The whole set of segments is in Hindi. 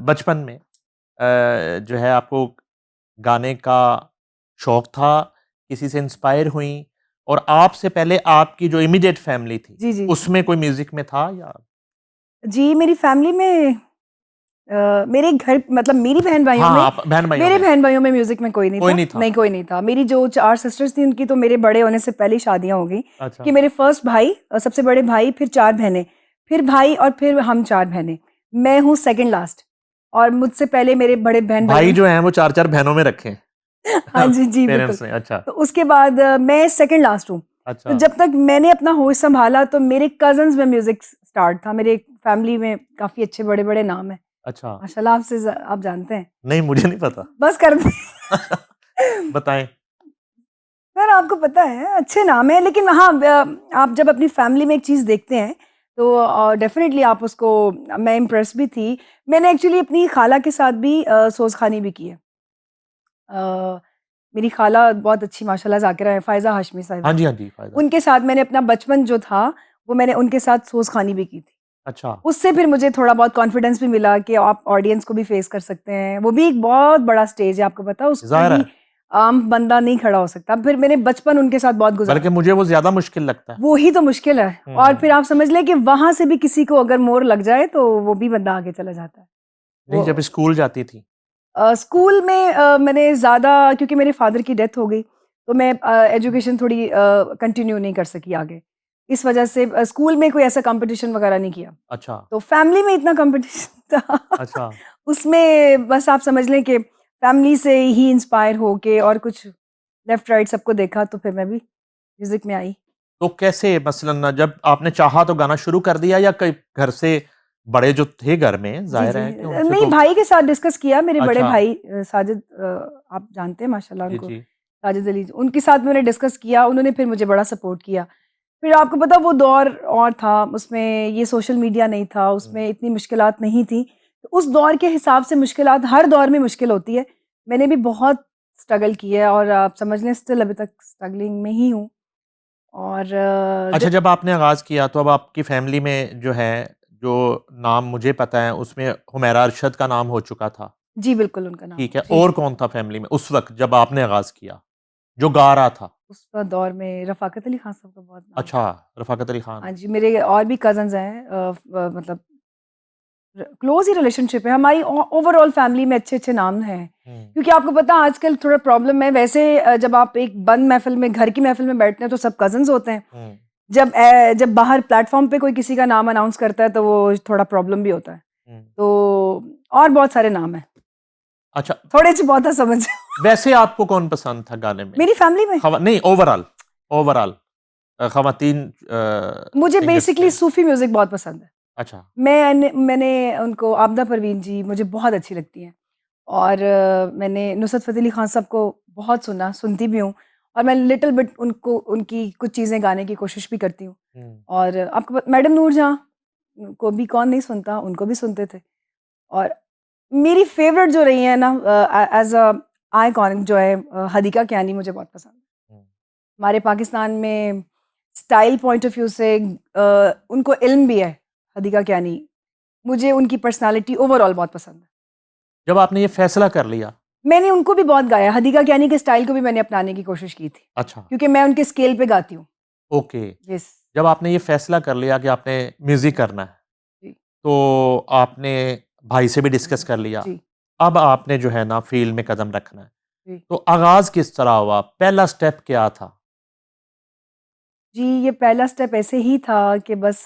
बचपन में जो है आपको गाने का शौक था, किसी से इंस्पायर हुई और आपसे पहले आपकी जो इमीडिएट फैमिली थी, जी, जी। उसमें कोई म्यूज़िक में था या? जी, मेरी फैमिली में मेरे घर मतलब मेरी बहन-भाइयों हाँ, में आप बहन-भाइयों मेरे में, बहन-भाइयों में म्यूज़िक में कोई नहीं कोई था। नहीं था। नहीं, कोई नहीं था। मेरी जो 4 सिस्टर्स थी उनकी तो मेरे बड़े होने से पहले ही शादियाँ हो गई। कि अच्छा, मेरे फर्स्ट भाई सबसे बड़े भाई, फिर 4 बहनें, फिर भाई और फिर हम 4 बहनें। मैं हूँ सेकंड लास्ट और मुझसे पहले मेरे बड़े बहन-भाइयों भाई ने जो हैं वो 4-4 बहनों में रखे हैं हाँ जी, जी, बिल्कुल। पेरेंट्स ने। अच्छा, तो उसके बाद मैं सेकंड लास्ट हूँ। तो अच्छा, जब तक मैंने अपना होश सँभाला तो मेरे कज़िन्स में म्यूज़िक स्टार्ट था। मेरे फैमिली में काफ़ी अच्छे बड़े-बड़े नाम हैं। अच्छा। माशाल्लाह आपसे ज़ आप जानते हैं। नहीं, मुझे नहीं पता। बस कर दें। बताएँ। सर आपको पता है अच्छे नाम हैं लेकिन हाँ आप जब अपनी फैमिली में एक चीज़ देखते हैं तो डेफ़िनेटली आप उसको मैं इम्प्रेस भी थी। मैंने एक्चुअली अपनी खाला के साथ भी सोज़खानी भी की है। मेरी खाला बहुत अच्छी माशाल्लाह ज़ाकिरा है, फ़ायज़ा हाशमी हाँ साहिबा। जी, हाँ जी, फ़ायदा। उनके साथ मैंने अपना बचपन जो था, वो मैंने उनके साथ सोज़खानी भी की थी। अच्छा, उससे फिर मुझे थोड़ा बहुत कॉन्फिडेंस भी मिला कि आप ऑडियंस को भी फ़ेस कर सकते हैं। वो भी एक बहुत बड़ा स्टेज है, आपको पता है, उस पे ज़ाहिर भी है, आम बंदा नहीं खड़ा हो सकता। फिर मैंने बचपन उनके साथ बहुत बल्कि गुज़ारा। मुझे वो ज़्यादा मुश्किल लगता है। वो ही तो मुश्किल है और हुँ। फिर आप समझ लें कि वहाँ से भी किसी को अगर मोड़ लग जाए, तो वो भी बंदा आगे चला जाता है। नहीं, जब वो स्कूल जाती थी। स्कूल में मैंने ज़्यादा क्योंकि मेरे फ़ादर की डेथ हो गई, तो मैं एजुकेशन थोड़ी कंटिन्यू नहीं कर सकी आगे। इस वजह से स्कूल में कोई ऐसा कॉम्पिटिशन वगैरह नहीं किया। अच्छा, तो फैमिली में इतना कॉम्पिटिशन था अच्छा। उसमें बस आप समझ लें कि फैमिली से ही इंस्पायर होके और कुछ लेफ्ट राइट सबको देखा तो फिर मैं भी म्यूज़िक में आई। तो कैसे मसलन जब आपने चाहा तो गाना शुरू कर दिया या कई घर से बड़े जो थे घर में, जी, ज़ाहिर जी। है कि उनसे नहीं तो भाई के साथ डिस्कस किया, मेरे बड़े अच्छा, भाई साजिद आप जानते हैं माशाल्लाह जी, उनको, जी। साजिद अली, उनके साथ मैंने डिस्कस किया, उन्होंने फिर मुझे बड़ा सपोर्ट किया। फिर आपको पता वो दौर और था, उसमें ये सोशल मीडिया नहीं था, हुँ। उसमें इतनी मुश्किलात नहीं थी। तो उस दौर के हिसाब से मुश्किलात हर दौर में मुश्किल होती है। मैंने भी बहुत स्ट्रगल की है और आप समझ लें स्टिल अभी तक स्ट्रगलिंग में ही हूँ और अच्छा, जब आपने आगाज़ किया तो अब आपकी फ़ैमिली में जो है, जो नाम मुझे पता है उसमें हुमैरा अरशद का नाम हो चुका था, जी, बिल्कुल उनका नाम ठीक है। है। जी, और जी। कौन था फ़ैमिली में उस वक़्त जब आपने आगाज़ किया, जो गा रहा था? उस दौर में रफ़ाकत अली ख़ान साहब का बहुत नाम अच्छा, था। रफ़ाकत अली ख़ान। हाँ जी, मेरे और भी कज़िन्स हैं मतलब क्लोज़ ही रिलेशनशिप है हमारी ओवरऑल फैमिली में अच्छे-अच्छे नाम हैं। हुँ, क्योंकि आपको पता है आजकल थोड़ा प्रॉब्लम है वैसे जब आप एक बंद महफ़िल में घर की महफ़िल में बैठते हैं तो सब कज़िन्स होते हैं। हुँ, जब बाहर प्लेटफ़ॉर्म पे कोई किसी का नाम अनाउंस करता है तो वो थोड़ा प्रॉब्लम भी होता है। हुँ। तो और बहुत सारे नाम हैं। अच्छा, थोड़े से बहुत समझ वैसे आपको कौन पसंद था गाने में? मेरी फैमिली में खवा नहीं ओवरॉल ओवरॉल ख़वातीन मुझे सिंगर्स बेसिकली में। सूफ़ी म्यूज़िक बहुत पसंद है। अच्छा, मैंने उनको आबिदा परवीन जी मुझे बहुत अच्छी लगती हैं और मैंने नुसरत फ़तेह अली ख़ान साहब को बहुत सुना, सुनती भी हूँ और मैं लिटिल बिट उनको उनकी कुछ चीज़ें गाने की कोशिश भी करती हूँ। हुँ। और आपको मैडम नूरजहाँ को भी कौन नहीं सुनता, उनको भी सुनते थे। और मेरी फ़ेवरेट जो रही है ना एज़ अ आइकॉन जो है हदीका कियानी मुझे बहुत पसंद है। हुँ। हमारे पाकिस्तान में स्टाइल पॉइंट ऑफ व्यू से उनको इल्म भी है, हदीका कियानी। मुझे उनकी पर्सनैलिटी ओवरऑल बहुत पसंद है। जब आपने ये फ़ैसला कर लिया मैंने उनको भी बहुत गाया, हदीका कियानी के स्टाइल को भी मैंने अपनाने की कोशिश की थी, अच्छा, क्योंकि मैं उनके स्केल पे गाती हूँ। ओके। यस, जब आपने ये फ़ैसला कर लिया कि आपने म्यूज़िक करना है, जी, तो आपने भाई से भी डिस्कस कर लिया। जी, अब आपने जो है ना फ़ील्ड में कदम रखना है। जी। तो आगाज़ किस तरह हुआ? पहला स्टेप क्या था? जी, ये पहला स्टेप ऐसे ही था कि बस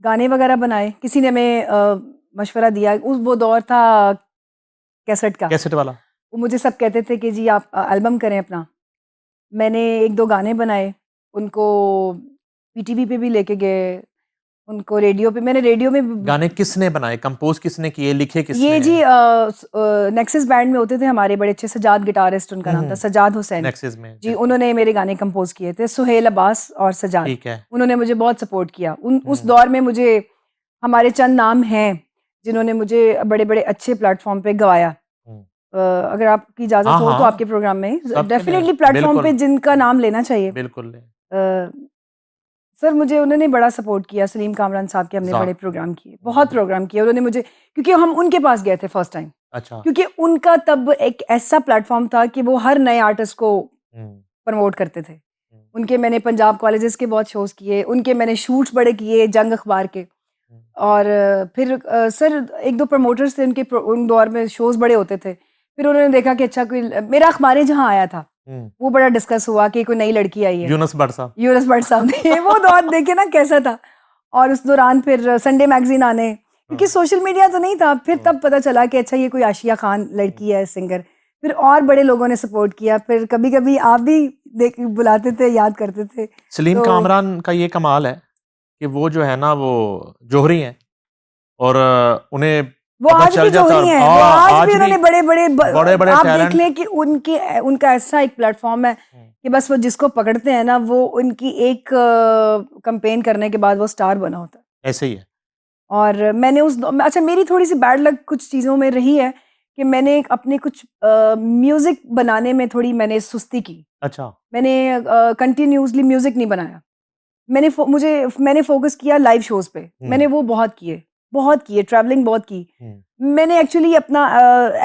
गाने वगैरह बनाए, किसी ने हमें मशवरा दिया वो दौर था कैसेट का। कैसेट वाला? वो मुझे सब कहते थे कि जी आप एल्बम करें अपना। मैंने 1-2 गाने बनाए, उनको पीटीवी पे भी लेके गए, उनको रेडियो पे मैंने रेडियो में गाने किसने बनाए? कंपोज़ किसने किए? लिखे ये किसने जी हैं? नेक्सस बैंड में होते थे हमारे बड़े अच्छे सज्जाद गिटारिस्ट उनका हुँ, नाम था, हुँ। सज्जाद हुसैन। नेक्सस में, जी, बिल्कुल। उन्होंने मेरे गाने कंपोज़ किए थे, सुहेल अब्बास और सज्जाद। ठीक है। उन्होंने मुझे बहुत सपोर्ट किया। उस हुँ, दौर में मुझे हमारे चंद नाम हैं, जिन्होंने मुझे बड़े-बड़े अच्छे प्लेटफ़ॉर्म पे गवाया। हुँ। अगर आपकी इजाज़त हाँ, हो तो हाँ। आपके प्रोग्राम में सबके लिए डेफ़िनेटली प्लेटफ़ॉर्म बिल्कुल, पे जिनका नाम लेना चाहिए। बिल्कुल। अ, सर मुझे उन्होंने बड़ा सपोर्ट किया, सलीम कामरान साहब के हमने ज़ा बड़े प्रोग्राम किए, बहुत प्रोग्राम किए उन्होंने मुझे, क्योंकि हम उनके पास गए थे फर्स्ट टाइम, अच्छा। क्योंकि उनका तब एक ऐसा प्लेटफॉर्म था कि वो हर नए आर्टिस्ट को हुँ, प्रमोट करते थे। हुँ, उनके मैंने पंजाब कॉलेजेस के बहुत शोज़ किए, उनके मैंने शूट्स बड़े किए जंग अखबार के। हुँ, और फिर सर 1-2 प्रमोटर्स थे उनके उन दौर में शोज़ बड़े होते थे। फिर उन्होंने देखा कि अच्छा कोई मेरा अखबारें जहाँ आया था, हुँ। वो बड़ा डिस्कस हुआ कि कोई नई लड़की आई है। यूनुस भट्ट साहब। यूनुस भट्ट साहब ने वो दौर देखे ना कैसा था। और उस दौरान फिर संडे मैगज़ीन आने, क्योंकि हाँ, सोशल मीडिया तो नहीं था, फिर हाँ, तब पता चला कि अच्छा ये कोई आशिया खान हुँ। लड़की है सिंगर। फिर और बड़े लोगों ने सपोर्ट किया, फिर कभी-कभी आप भी देख बुलाते थे, याद करते थे। सलीम तो कामरान का ये कमाल है कि वो जो है ना वो जोहरी हैं और उन्हें वो पता आज भी चल जाता है जोहरी और हैं, वो आज भी आज भी उन्होंने बड़े-बड़े बड़े-बड़े आप देख टैलेंट। लें कि उनका ऐसा एक प्लेटफ़ॉर्म है हुँ, कि बस वो जिसको पकड़ते हैं ना, वो उनकी एक कैम्पेन करने के बाद वो स्टार बना होता है। ऐसे ही है। और मैंने अच्छा मेरी थोड़ी-सी बैड लक कुछ चीज़ों में रही है कि मैंने अपने कुछ म्यूज़िक बनाने में थोड़ी मैंने सुस्ती की। अच्छा। मैंने कंटिन्यूअसली म्यूज़िक नहीं बनाया। मैंने फ़ोकस किया लाइव शोज़ पे। हुँ, मैंने वो बहुत किए, ट्रैवलिंग बहुत की। हुँ, मैंने एक्चुअली अपना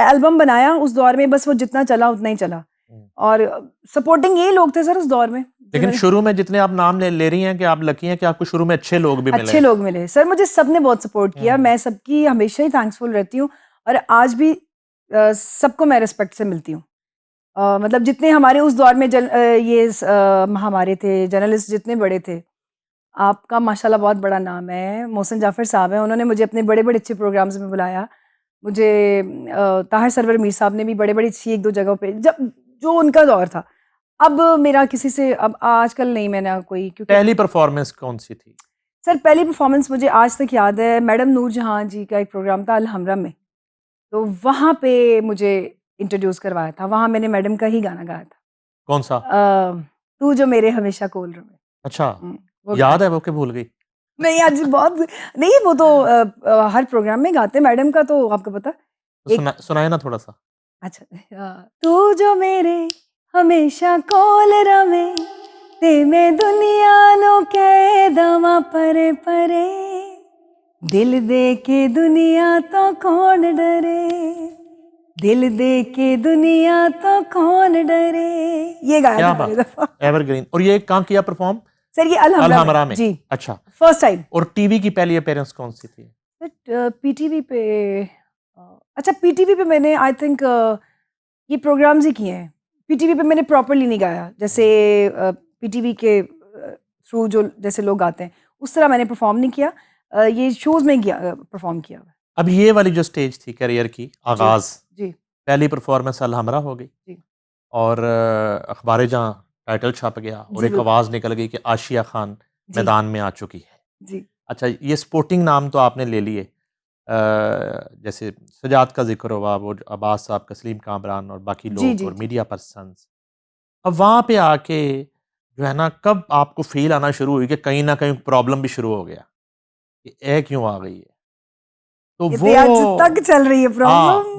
एल्बम बनाया उस दौर में, बस वो जितना चला उतना ही चला। हुँ। और सपोर्टिंग यही लोग थे सर उस दौर में, लेकिन जिन्होंने शुरू में जितने आप नाम ले रही हैं कि आप लकी हैं कि आपको शुरू में अच्छे लोग भी मिले अच्छे हैं। लोग मिले। सर मुझे सबने बहुत सपोर्ट किया, हुँ, मैं सबकी हमेशा ही थैंक्सफुल रहती हूँ और आज भी सबको मैं रिस्पेक्ट से मिलती हूँ। मतलब जितने हमारे उस दौर में हमारे थे जर्नलिस्ट जितने बड़े थे, आपका माशाल्लाह बहुत बड़ा नाम है, मोहसिन जाफ़र साहब हैं, उन्होंने मुझे अपने बड़े-बड़े अच्छे प्रोग्राम्स में बुलाया। मुझे ताहिर सरवर मीर साहब ने भी बड़े-बड़ी अच्छी 1-2 जगहों पे जब जो उनका दौर था। अब मेरा किसी से अब आजकल नहीं मैंने कोई, क्योंकि पहली परफ़ॉर्मेंस कौन-सी थी? सर पहली परफ़ॉर्मेंस मुझे आज तक याद है, मैडम नूरजहाँ जी का एक प्रोग्राम था अल हमरा में, तो वहाँ पे मुझे इंट्रोड्यूस करवाया था, वहाँ मैंने मैडम का ही गाना गाया था। कौन-सा? तू जो मेरे हमेशा कोल रहे। अच्छा, वो गाया याद है था। वो कि भूल गई? नहीं आज बहुत नहीं वो तो हर प्रोग्राम में गाते हैं, मैडम का तो आपको पता है। तो एक सुनाइए ना थोड़ा-सा। अच्छा तू जो मेरे हमेशा कोल रवे ते मैं दुनिया नो कह दवा परे परे दिल दे के दुनिया तो कौन डरे दिल दे के दुनिया तो कौन डरे, ये गाया क्या था पहली बात दफा। है! एवरग्रीन। और ये कहाँ किया परफ़ॉर्म? सर ये अल अल हमरा में हमरा में। जी, अच्छा। First time. और टीवी की पहली अपीयरेंस कौन-सी थी? पीटीवी पे अच्छा पीटीवी पे मैंने आई थिंक ये प्रोग्राम्स ही किए हैं। पीटीवी पे मैंने प्रॉपर्ली नहीं गाया, जैसे हुँ। पीटीवी के थ्रू जो जैसे लोग गाते हैं, उस तरह मैंने परफ़ॉर्म नहीं किया। ये शोज़ में किया परफ़ॉर्म किया हुआ है। अब ये वाली जो स्टेज थी करियर की जी, आगाज़, जी, पहली परफ़ॉर्मेंस अल हमरा हो गई जी। और अख़बार जहाँ टाइटल छप गया और जी, एक बिल्कुल। आवाज़ निकल गई कि आशिया खान जी, मैदान में आ चुकी है। जी, अच्छा, ये स्पोर्टिंग नाम तो आपने ले लिए। जैसे सजाद का ज़िक्र हुआ, वो जो अब्बास साहब, तस्लीम कामरान और बाकी जी, लोग जी, और जी। Media persons. अब वहाँ पे आके जो है ना, कब आपको फ़ील आना शुरू हुई कि कहीं न कहीं प्रॉब्लम भी शुरू हो गया, कि ये क्यों आ गई है? तो ये वो तो आज तक चल रही है हाँ। प्रॉब्लम।